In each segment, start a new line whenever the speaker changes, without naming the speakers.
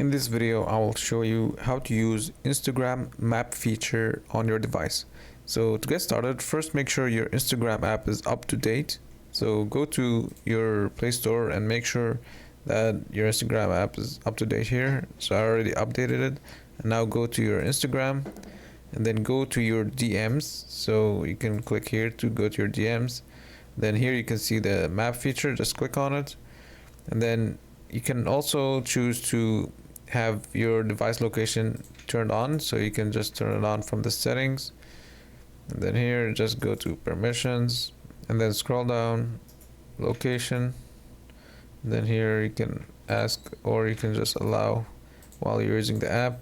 In this video, I will show you how to use Instagram map feature on your device. So to get started, first make sure your Instagram app is up to date. So go to your Play Store and make sure that your Instagram app is up to date here. So I already updated it. And now go to your Instagram and then go to your DMs. So you can click here to go to your DMs. Then here you can see the map feature, just click on it. And then you can also choose to have your device location turned on, so you can just turn it on from the settings. And then here just go to permissions and then scroll down, location. And then here you can ask, or you can just allow while you're using the app.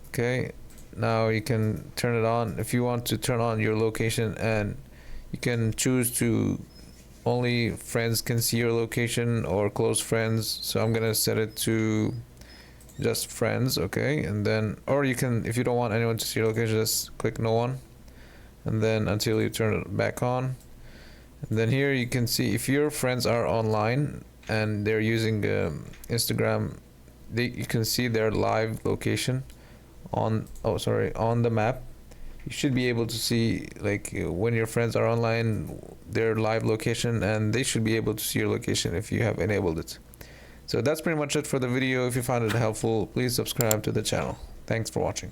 Okay, now you can turn it on if you want to turn on your location, and you can choose to only friends can see your location or close friends. So I'm gonna set it to just friends. Okay, and then, or you can, if you don't want anyone to see your location, just click no one, and then until you turn it back on. And then here you can see if your friends are online and they're using Instagram, you can see their live location on on the map. You should be able to see, like, when your friends are online, their live location, and they should be able to see your location if you have enabled it. So that's pretty much it for the video. If you found it helpful, please subscribe to the channel. Thanks for watching.